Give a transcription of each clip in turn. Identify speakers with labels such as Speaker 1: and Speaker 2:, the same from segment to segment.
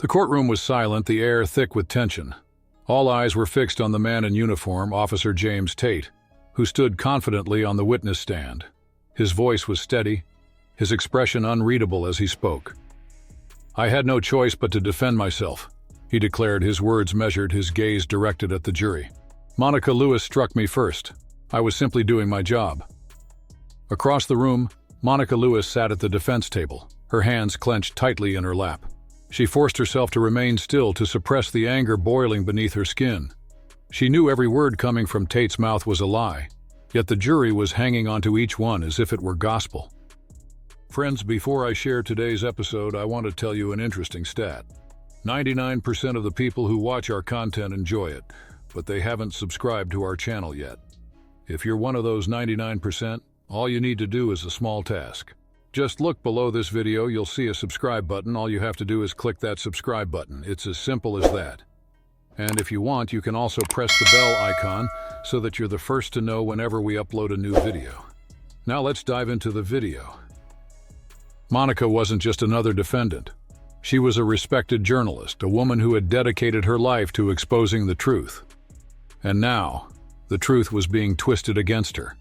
Speaker 1: The courtroom was silent, the air thick with tension. All eyes were fixed on the man in uniform, Officer James Tate, who stood confidently on the witness stand. His voice was steady, his expression unreadable as he spoke. "I had no choice but to defend myself," he declared, his words measured, his gaze directed at the jury. "Monica Lewis struck me first. I was simply doing my job." Across the room, Monica Lewis sat at the defense table, her hands clenched tightly in her lap. She forced herself to remain still to suppress the anger boiling beneath her skin. She knew every word coming from Tate's mouth was a lie, yet the jury was hanging onto each one as if it were gospel. Friends, before I share today's episode, I want to tell you an interesting stat. 99% of the people who watch our content enjoy it, but they haven't subscribed to our channel yet. If you're one of those 99%, all you need to do is a small task. Just look below this video, you'll see a subscribe button. All you have to do is click that subscribe button. It's as simple as that. And if you want, you can also press the bell icon so that you're the first to know whenever we upload a new video. Now let's dive into the video. Monica wasn't just another defendant. She was a respected journalist, a woman who had dedicated her life to exposing the truth. And now, the truth was being twisted against her.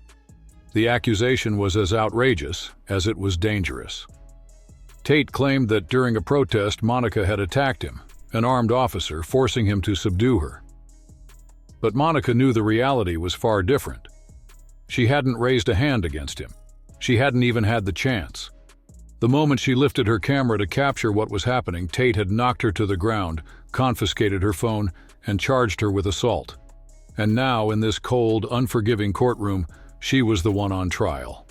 Speaker 1: The accusation was as outrageous as it was dangerous. Tate claimed that during a protest, Monica had attacked him, an armed officer, forcing him to subdue her. But Monica knew the reality was far different. She hadn't raised a hand against him. She hadn't even had the chance. The moment she lifted her camera to capture what was happening, Tate had knocked her to the ground, confiscated her phone, and charged her with assault. And now, in this cold, unforgiving courtroom, she was the one on trial.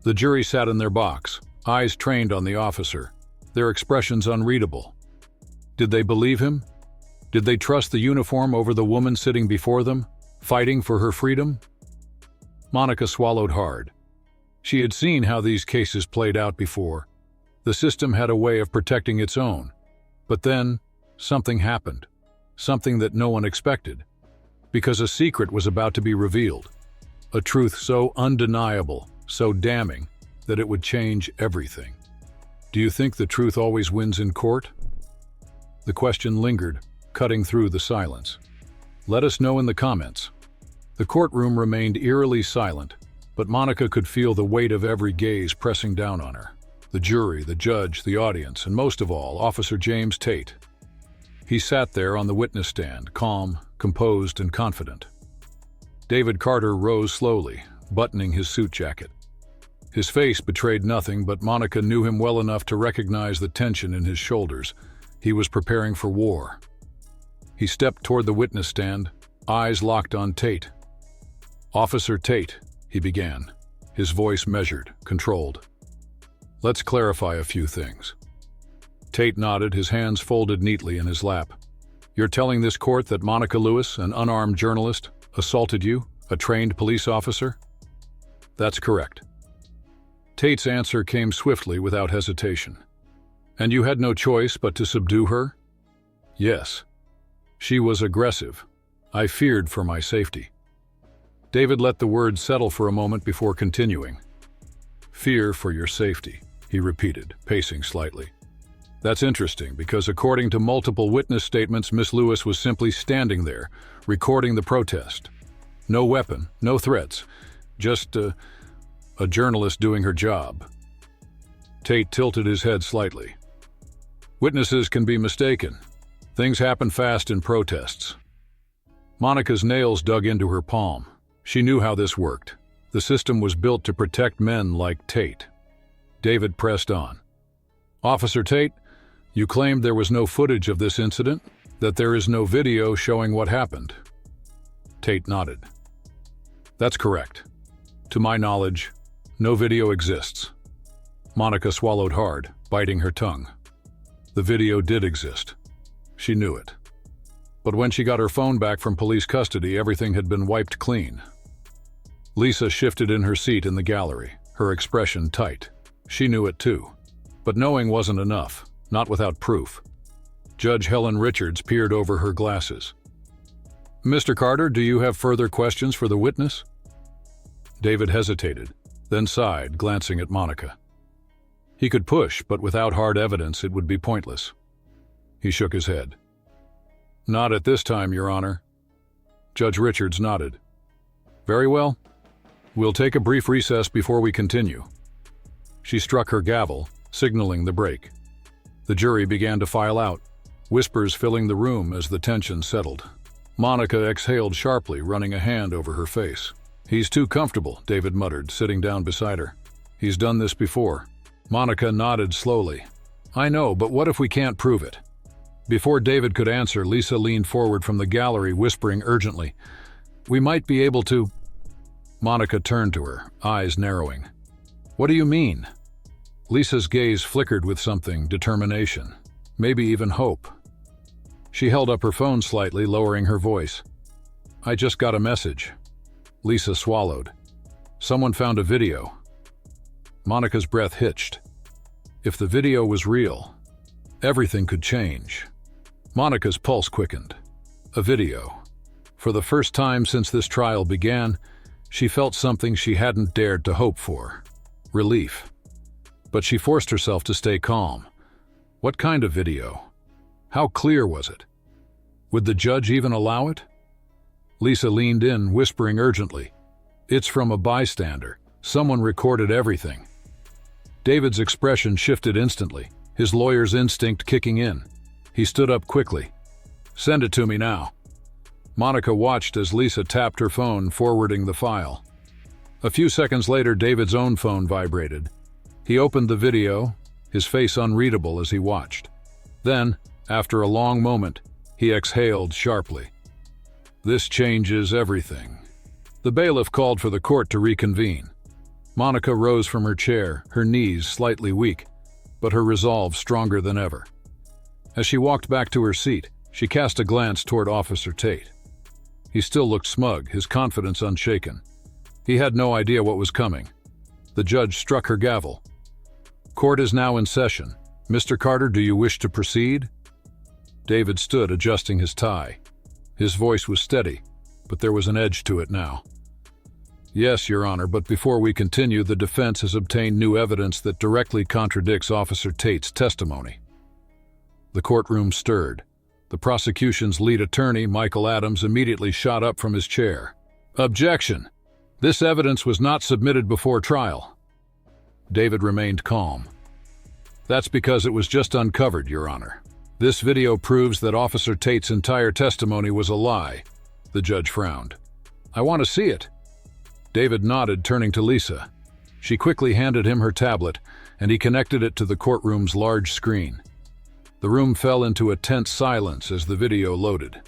Speaker 1: The jury sat in their box, eyes trained on the officer, their expressions unreadable. Did they believe him? Did they trust the uniform over the woman sitting before them, fighting for her freedom? Monica swallowed hard. She had seen how these cases played out before. The system had a way of protecting its own. But then, something happened. Something that no one expected. Because a secret was about to be revealed. A truth so undeniable, so damning, that it would change everything. Do you think the truth always wins in court? The question lingered, cutting through the silence. Let us know in the comments. The courtroom remained eerily silent, but Monica could feel the weight of every gaze pressing down on her. The jury, the judge, the audience, and most of all, Officer James Tate. He sat there on the witness stand, calm, composed, and confident. David Carter rose slowly, buttoning his suit jacket. His face betrayed nothing, but Monica knew him well enough to recognize the tension in his shoulders. He was preparing for war. He stepped toward the witness stand, eyes locked on Tate. "Officer Tate," he began, his voice measured, controlled. "Let's clarify a few things." Tate nodded, his hands folded neatly in his lap. "You're telling this court that Monica Lewis, an unarmed journalist, assaulted you, a trained police officer?" "That's correct." Tate's answer came swiftly, without hesitation. "And you had no choice but to subdue her?" "Yes. She was aggressive. I feared for my safety." David let the words settle for a moment before continuing. "Fear for your safety," he repeated, pacing slightly. "That's interesting, because according to multiple witness statements, Miss Lewis was simply standing there, recording the protest. No weapon, no threats, just a journalist doing her job." Tate tilted his head slightly. "Witnesses can be mistaken. Things happen fast in protests." Monica's nails dug into her palm. She knew how this worked. The system was built to protect men like Tate. David pressed on. "Officer Tate, you claimed there was no footage of this incident, that there is no video showing what happened." Tate nodded. "That's correct. To my knowledge, no video exists." Monica swallowed hard, biting her tongue. The video did exist. She knew it. But when she got her phone back from police custody, everything had been wiped clean. Lisa shifted in her seat in the gallery, her expression tight. She knew it too. But knowing wasn't enough, not without proof. Judge Helen Richards peered over her glasses. "Mr. Carter, do you have further questions for the witness?" David hesitated, then sighed, glancing at Monica. He could push, but without hard evidence it would be pointless. He shook his head. Not at this time, Your Honor. Judge Richards nodded. Very well. We'll take a brief recess before we continue. She struck her gavel, signaling the break. The jury began to file out, whispers filling the room as the tension settled. Monica exhaled sharply, running a hand over her face. He's too comfortable, David muttered, sitting down beside her. He's done this before. Monica nodded slowly. I know, but what if we can't prove it? Before David could answer, Lisa leaned forward from the gallery, whispering urgently, We might be able to... Monica turned to her, eyes narrowing. What do you mean? Lisa's gaze flickered with something, determination, maybe even hope. She held up her phone slightly, lowering her voice. I just got a message. Lisa swallowed. Someone found a video. Monica's breath hitched. If the video was real, everything could change. Monica's pulse quickened. A video. For the first time since this trial began, she felt something she hadn't dared to hope for. Relief. But she forced herself to stay calm. What kind of video? How clear was it? Would the judge even allow it? Lisa leaned in, whispering urgently, It's from a bystander. Someone recorded everything. David's expression shifted instantly, his lawyer's instinct kicking in. He stood up quickly. Send it to me now. Monica watched as Lisa tapped her phone, forwarding the file. A few seconds later, David's own phone vibrated. He opened the video, his face unreadable as he watched. Then, after a long moment, he exhaled sharply. This changes everything. The bailiff called for the court to reconvene. Monica rose from her chair, her knees slightly weak, but her resolve stronger than ever. As she walked back to her seat, she cast a glance toward Officer Tate. He still looked smug, his confidence unshaken. He had no idea what was coming. The judge struck her gavel. Court is now in session. Mr. Carter, do you wish to proceed? David stood, adjusting his tie. His voice was steady, but there was an edge to it now. Yes, Your Honor, but before we continue, the defense has obtained new evidence that directly contradicts Officer Tate's testimony. The courtroom stirred. The prosecution's lead attorney, Michael Adams, immediately shot up from his chair. Objection! This evidence was not submitted before trial. David remained calm. That's because it was just uncovered, Your Honor. This video proves that Officer Tate's entire testimony was a lie. The judge frowned. I want to see it. David nodded, turning to Lisa. She quickly handed him her tablet, and he connected it to the courtroom's large screen. The room fell into a tense silence as the video loaded.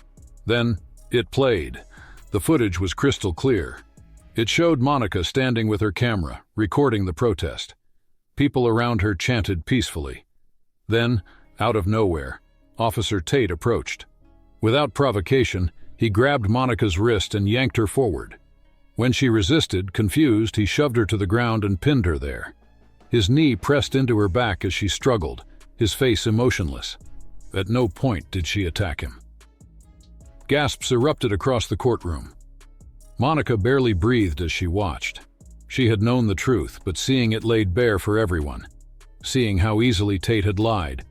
Speaker 1: Then, it played. The footage was crystal clear. It showed Monica standing with her camera, recording the protest. People around her chanted peacefully. Then, out of nowhere, Officer Tate approached. Without provocation, he grabbed Monica's wrist and yanked her forward. When she resisted, confused, he shoved her to the ground and pinned her there. His knee pressed into her back as she struggled, his face emotionless. At no point did she attack him. Gasps erupted across the courtroom. Monica barely breathed as she watched. She had known the truth, but seeing it laid bare for everyone, seeing how easily Tate had lied,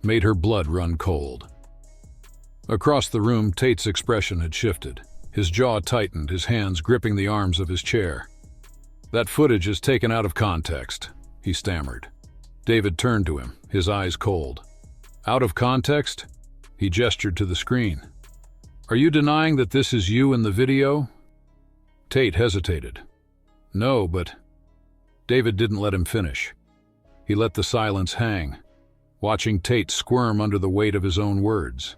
Speaker 1: made her blood run cold. Across the room, Tate's expression had shifted. His jaw tightened, his hands gripping the arms of his chair. That footage is taken out of context, he stammered. David turned to him, his eyes cold. Out of context? He gestured to the screen. Are you denying that this is you in the video? Tate hesitated. No, but... David didn't let him finish. He let the silence hang, watching Tate squirm under the weight of his own words.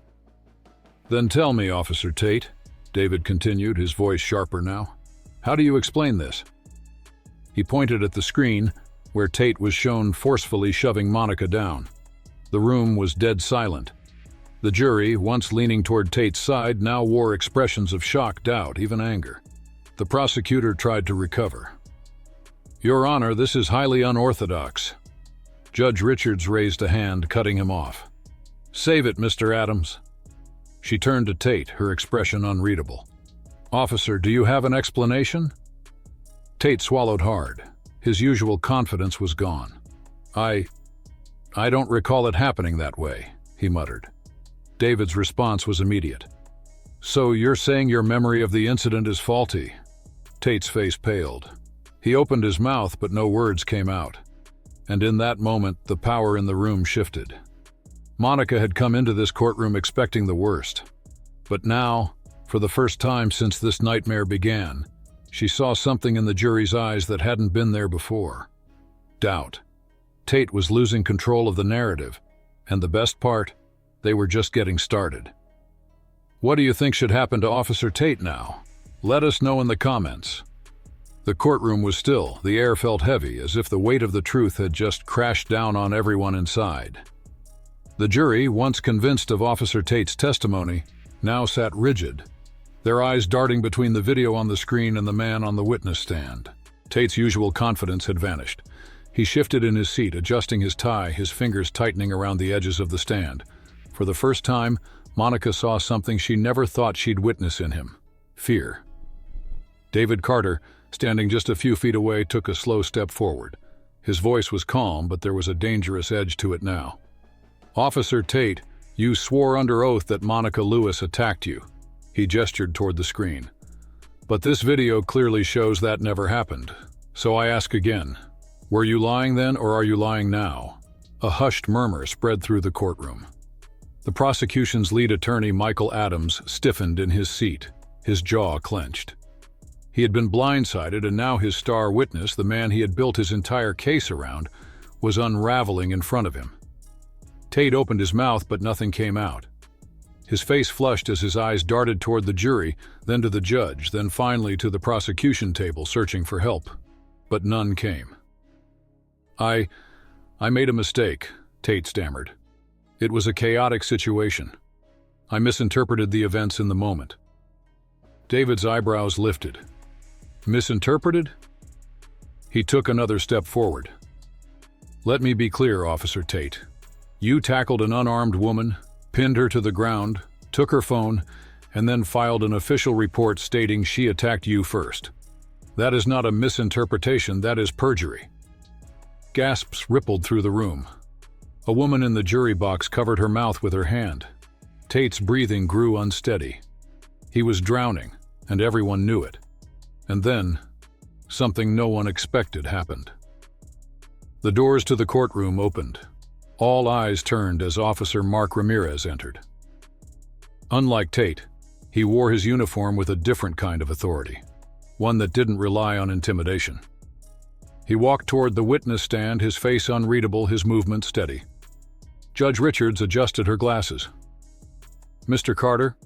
Speaker 1: Then tell me, Officer Tate, David continued, his voice sharper now. How do you explain this? He pointed at the screen, where Tate was shown forcefully shoving Monica down. The room was dead silent. The jury, once leaning toward Tate's side, now wore expressions of shock, doubt, even anger. The prosecutor tried to recover. Your Honor, this is highly unorthodox. Judge Richards raised a hand, cutting him off. Save it, Mr. Adams. She turned to Tate, her expression unreadable. Officer, do you have an explanation? Tate swallowed hard. His usual confidence was gone. I don't recall it happening that way, he muttered. David's response was immediate. "So you're saying your memory of the incident is faulty?" Tate's face paled. He opened his mouth, but no words came out. And in that moment, the power in the room shifted. Monica had come into this courtroom expecting the worst. But now, for the first time since this nightmare began, she saw something in the jury's eyes that hadn't been there before. Doubt. Tate was losing control of the narrative, and the best part, they were just getting started. What do you think should happen to Officer Tate now? Let us know in the comments. The courtroom was still. The air felt heavy, as if the weight of the truth had just crashed down on everyone inside. The jury, once convinced of Officer Tate's testimony, now sat rigid, their eyes darting between the video on the screen and the man on the witness stand. Tate's usual confidence had vanished. He shifted in his seat, adjusting his tie, his fingers tightening around the edges of the stand. For the first time, Monica saw something she never thought she'd witness in him: fear. David Carter, standing just a few feet away, took a slow step forward. His voice was calm, but there was a dangerous edge to it now. "Officer Tate, you swore under oath that Monica Lewis attacked you." He gestured toward the screen. "But this video clearly shows that never happened. So I ask again, were you lying then, or are you lying now?" A hushed murmur spread through the courtroom. The prosecution's lead attorney, Michael Adams, stiffened in his seat, his jaw clenched. He had been blindsided, and now his star witness, the man he had built his entire case around, was unraveling in front of him. Tate opened his mouth, but nothing came out. His face flushed as his eyes darted toward the jury, then to the judge, then finally to the prosecution table, searching for help. But none came. I made a mistake," Tate stammered. "It was a chaotic situation. I misinterpreted the events in the moment." David's eyebrows lifted. "Misinterpreted?" He took another step forward. "Let me be clear, Officer Tate. You tackled an unarmed woman, pinned her to the ground, took her phone, and then filed an official report stating she attacked you first. That is not a misinterpretation, that is perjury." Gasps rippled through the room. A woman in the jury box covered her mouth with her hand. Tate's breathing grew unsteady. He was drowning, and everyone knew it. And then, something no one expected happened. The doors to the courtroom opened. All eyes turned as Officer Mark Ramirez entered. Unlike Tate, he wore his uniform with a different kind of authority, one that didn't rely on intimidation. He walked toward the witness stand, his face unreadable, his movement steady. Judge Richards adjusted her glasses. "Mr. Carter,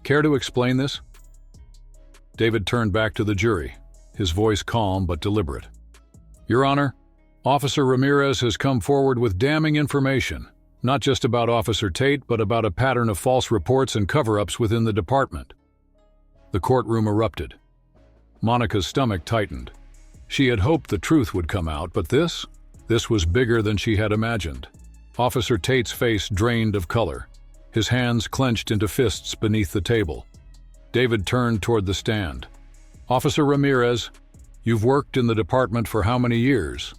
Speaker 1: care to explain this?" David turned back to the jury, his voice calm but deliberate. "Your Honor, Officer Ramirez has come forward with damning information, not just about Officer Tate, but about a pattern of false reports and cover-ups within the department." The courtroom erupted. Monica's stomach tightened. She had hoped the truth would come out, but this was bigger than she had imagined. Officer Tate's face drained of color, his hands clenched into fists beneath the table. David turned toward the stand. "Officer Ramirez, you've worked in the department for how many years?"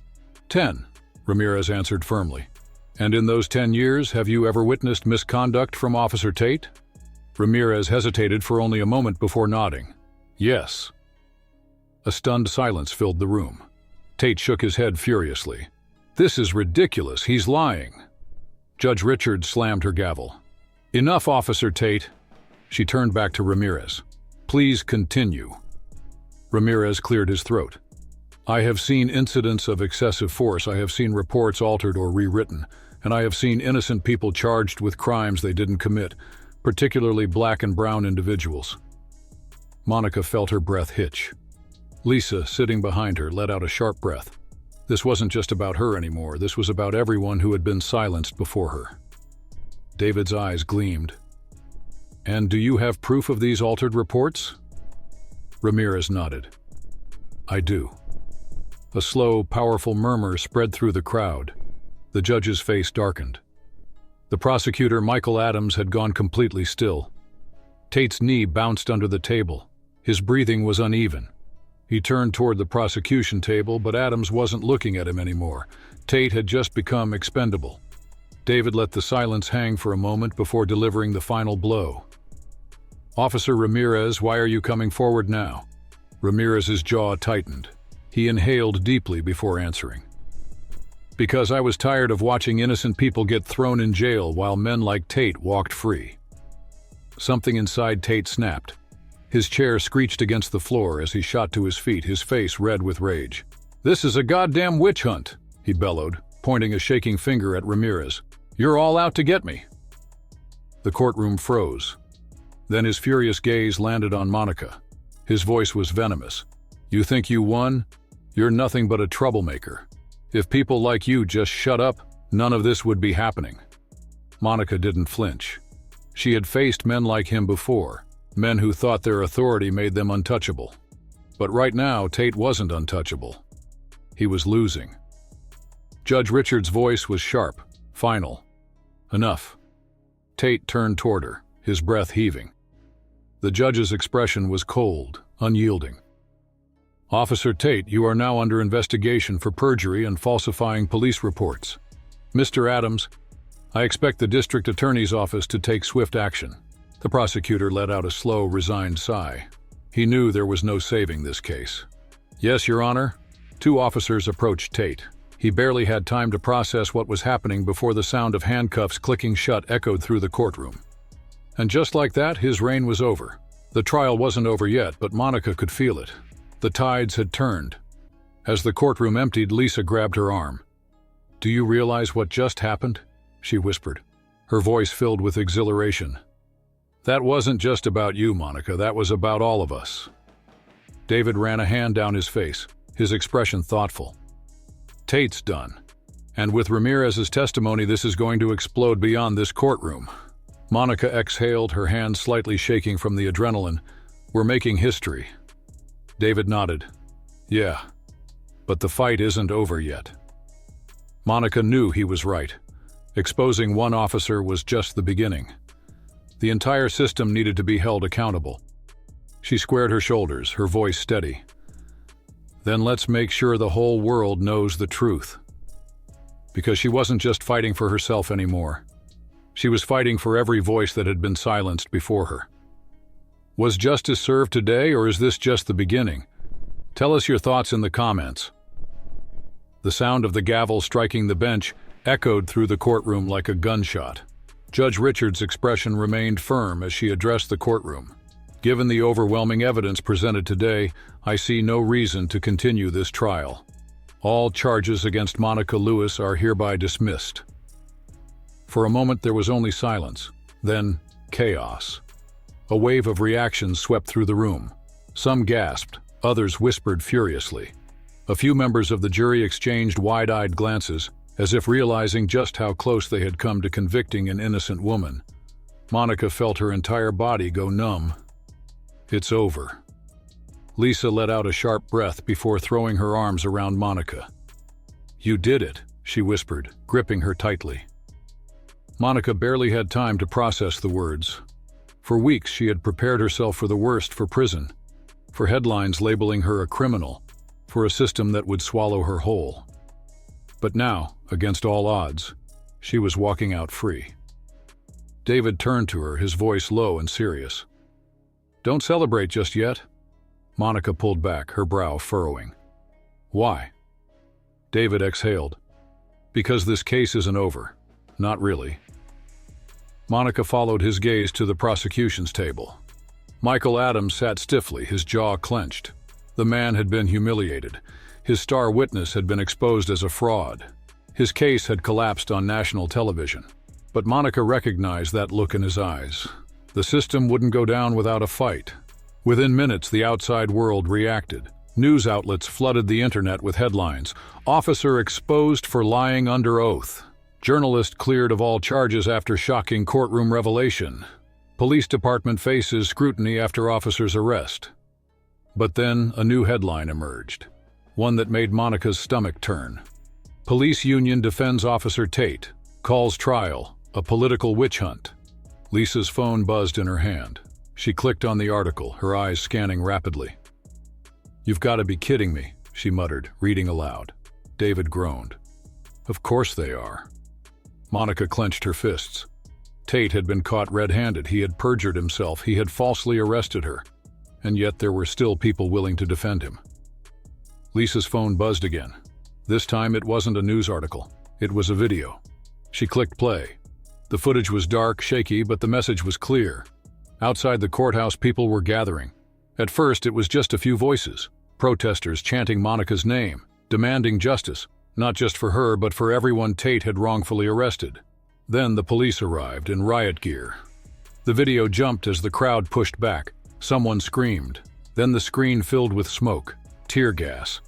Speaker 1: 10, Ramirez answered firmly. "And in those 10 years, have you ever witnessed misconduct from Officer Tate?" Ramirez hesitated for only a moment before nodding. "Yes." A stunned silence filled the room. Tate shook his head furiously. "This is ridiculous. He's lying." Judge Richards slammed her gavel. "Enough, Officer Tate." She turned back to Ramirez. "Please continue." Ramirez cleared his throat. "I have seen incidents of excessive force. I have seen reports altered or rewritten, and I have seen innocent people charged with crimes they didn't commit, particularly black and brown individuals." Monica felt her breath hitch. Lisa, sitting behind her, let out a sharp breath. This wasn't just about her anymore. This was about everyone who had been silenced before her. David's eyes gleamed. "And do you have proof of these altered reports?" Ramirez nodded. "I do." A slow, powerful murmur spread through the crowd. The judge's face darkened. The prosecutor, Michael Adams, had gone completely still. Tate's knee bounced under the table. His breathing was uneven. He turned toward the prosecution table, but Adams wasn't looking at him anymore. Tate had just become expendable. David let the silence hang for a moment before delivering the final blow. "Officer Ramirez, why are you coming forward now?" Ramirez's jaw tightened. He inhaled deeply before answering. "Because I was tired of watching innocent people get thrown in jail while men like Tate walked free." Something inside Tate snapped. His chair screeched against the floor as he shot to his feet, his face red with rage. "This is a goddamn witch hunt," he bellowed, pointing a shaking finger at Ramirez. "You're all out to get me." The courtroom froze. Then his furious gaze landed on Monica. His voice was venomous. "You think you won? You're nothing but a troublemaker. If people like you just shut up, none of this would be happening." Monica didn't flinch. She had faced men like him before, men who thought their authority made them untouchable. But right now, Tate wasn't untouchable. He was losing. Judge Richard's voice was sharp, final. "Enough." Tate turned toward her, his breath heaving. The judge's expression was cold, unyielding. "Officer Tate, you are now under investigation for perjury and falsifying police reports. Mr. Adams, I expect the district attorney's office to take swift action." The prosecutor let out a slow, resigned sigh. He knew there was no saving this case. "Yes, Your Honor." Two officers approached Tate. He barely had time to process what was happening before the sound of handcuffs clicking shut echoed through the courtroom. And just like that, his reign was over. The trial wasn't over yet, but Monica could feel it. The tides had turned. As the courtroom emptied, Lisa grabbed her arm. "Do you realize what just happened?" she whispered, her voice filled with exhilaration. "That wasn't just about you, Monica. That was about all of us." David ran a hand down his face, his expression thoughtful. "Tate's done. And with Ramirez's testimony, this is going to explode beyond this courtroom." Monica exhaled, her hands slightly shaking from the adrenaline. "We're making history." David nodded. "Yeah, but the fight isn't over yet." Monica knew he was right. Exposing one officer was just the beginning. The entire system needed to be held accountable. She squared her shoulders, her voice steady. "Then let's make sure the whole world knows the truth." Because she wasn't just fighting for herself anymore. She was fighting for every voice that had been silenced before her. Was justice served today, or is this just the beginning? Tell us your thoughts in the comments. The sound of the gavel striking the bench echoed through the courtroom like a gunshot. Judge Richard's expression remained firm as she addressed the courtroom. "Given the overwhelming evidence presented today, I see no reason to continue this trial. All charges against Monica Lewis are hereby dismissed." For a moment there was only silence, then chaos. A wave of reactions swept through the room. Some gasped, others whispered furiously. A few members of the jury exchanged wide-eyed glances, as if realizing just how close they had come to convicting an innocent woman. Monica felt her entire body go numb. "It's over." Lisa let out a sharp breath before throwing her arms around Monica. "You did it," she whispered, gripping her tightly. Monica barely had time to process the words. For weeks she had prepared herself for the worst, for prison, for headlines labeling her a criminal, for a system that would swallow her whole. But now, against all odds, she was walking out free. David turned to her, his voice low and serious. "Don't celebrate just yet." Monica pulled back, her brow furrowing. "Why?" David exhaled. "Because this case isn't over. Not really." Monica followed his gaze to the prosecution's table. Michael Adams sat stiffly, his jaw clenched. The man had been humiliated. His star witness had been exposed as a fraud. His case had collapsed on national television. But Monica recognized that look in his eyes. The system wouldn't go down without a fight. Within minutes, the outside world reacted. News outlets flooded the internet with headlines. "Officer exposed for lying under oath." "Journalist cleared of all charges after shocking courtroom revelation." "Police department faces scrutiny after officer's arrest." But then a new headline emerged, one that made Monica's stomach turn. "Police union defends Officer Tate, calls trial a political witch hunt." Lisa's phone buzzed in her hand. She clicked on the article, her eyes scanning rapidly. "You've got to be kidding me," she muttered, reading aloud. David groaned. "Of course they are." Monica clenched her fists. Tate had been caught red-handed. He had perjured himself. He had falsely arrested her. And yet there were still people willing to defend him. Lisa's phone buzzed again. This time it wasn't a news article. It was a video. She clicked play. The footage was dark, shaky, but the message was clear. Outside the courthouse, people were gathering. At first, it was just a few voices. Protesters chanting Monica's name, demanding justice, not just for her, but for everyone Tate had wrongfully arrested. Then the police arrived in riot gear. The video jumped as the crowd pushed back. Someone screamed. Then the screen filled with smoke, tear gas.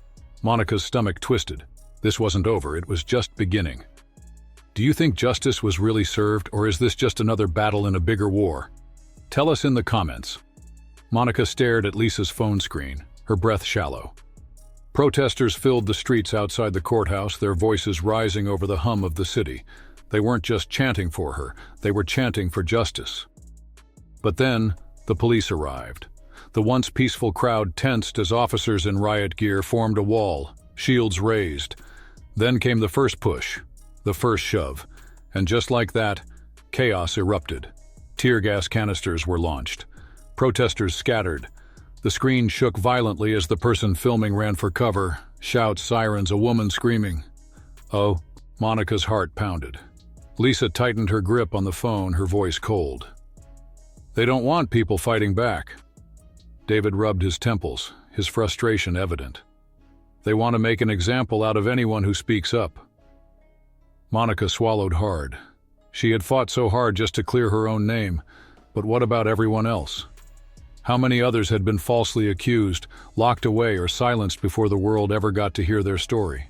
Speaker 1: Monica's stomach twisted. This wasn't over, it was just beginning. Do you think justice was really served, or is this just another battle in a bigger war? Tell us in the comments. Monica stared at Lisa's phone screen, her breath shallow. Protesters filled the streets outside the courthouse, their voices rising over the hum of the city. They weren't just chanting for her, they were chanting for justice. But then, the police arrived. The once peaceful crowd tensed as officers in riot gear formed a wall, shields raised. Then came the first push, the first shove, and just like that, chaos erupted. Tear gas canisters were launched. Protesters scattered. The screen shook violently as the person filming ran for cover. Shouts, sirens, a woman screaming. Oh, Monica's heart pounded. Lisa tightened her grip on the phone, her voice cold. They don't want people fighting back. David rubbed his temples, his frustration evident. They want to make an example out of anyone who speaks up. Monica swallowed hard. She had fought so hard just to clear her own name, but what about everyone else? How many others had been falsely accused, locked away, or silenced before the world ever got to hear their story?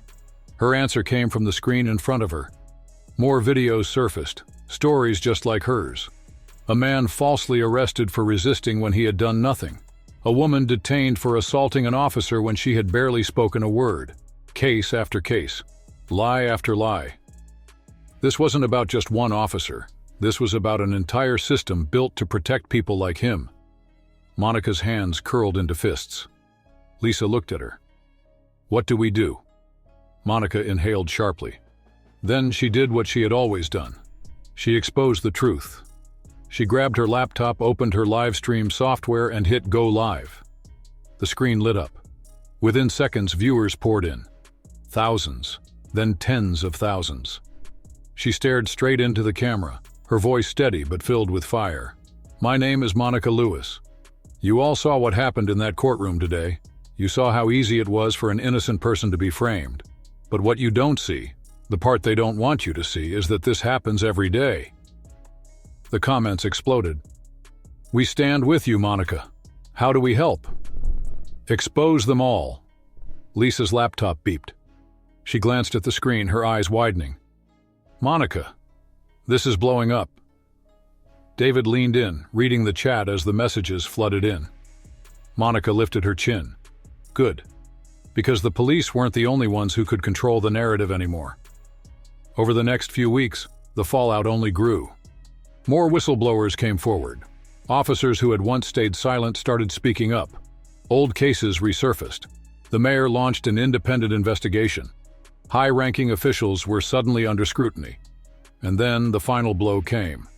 Speaker 1: Her answer came from the screen in front of her. More videos surfaced, stories just like hers. A man falsely arrested for resisting when he had done nothing. A woman detained for assaulting an officer when she had barely spoken a word. Case after case. Lie after lie. This wasn't about just one officer. This was about an entire system built to protect people like him. Monica's hands curled into fists. Lisa looked at her. What do we do? Monica inhaled sharply. Then she did what she had always done. She exposed the truth. She grabbed her laptop, opened her live stream software, and hit Go Live. The screen lit up. Within seconds, viewers poured in. Thousands, then tens of thousands. She stared straight into the camera, her voice steady but filled with fire. My name is Monica Lewis. You all saw what happened in that courtroom today. You saw how easy it was for an innocent person to be framed. But what you don't see, the part they don't want you to see, is that this happens every day. The comments exploded. We stand with you, Monica. How do we help? Expose them all. Lisa's laptop beeped. She glanced at the screen, her eyes widening. Monica, this is blowing up. David leaned in, reading the chat as the messages flooded in. Monica lifted her chin. Good. Because the police weren't the only ones who could control the narrative anymore. Over the next few weeks, the fallout only grew. More whistleblowers came forward. Officers who had once stayed silent started speaking up. Old cases resurfaced. The mayor launched an independent investigation. High-ranking officials were suddenly under scrutiny. And then the final blow came.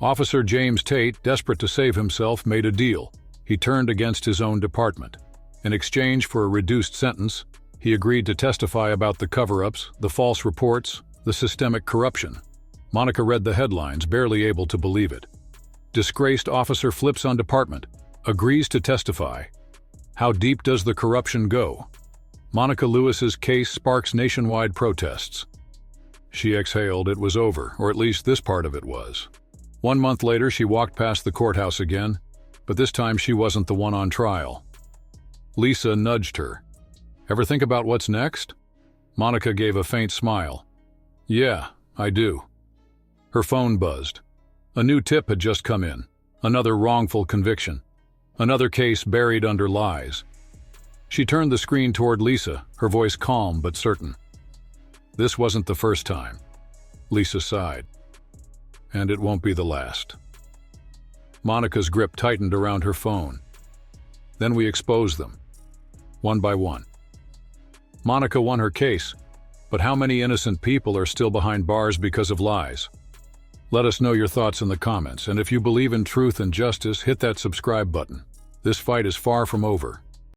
Speaker 1: Officer James Tate, desperate to save himself, made a deal. He turned against his own department. In exchange for a reduced sentence, he agreed to testify about the cover-ups, the false reports, the systemic corruption. Monica read the headlines, barely able to believe it. Disgraced officer flips on department, agrees to testify. How deep does the corruption go? Monica Lewis's case sparks nationwide protests. She exhaled. It was over, or at least this part of it was. 1 month later, she walked past the courthouse again, but this time she wasn't the one on trial. Lisa nudged her. Ever think about what's next? Monica gave a faint smile. Yeah, I do. Her phone buzzed. A new tip had just come in. Another wrongful conviction. Another case buried under lies. She turned the screen toward Lisa, her voice calm but certain. This wasn't the first time. Lisa sighed. And it won't be the last. Monica's grip tightened around her phone. Then we exposed them. One by one. Monica won her case, But how many innocent people are still behind bars because of lies? Let us know your thoughts in the comments, and if you believe in truth and justice, hit that subscribe button. This fight is far from over.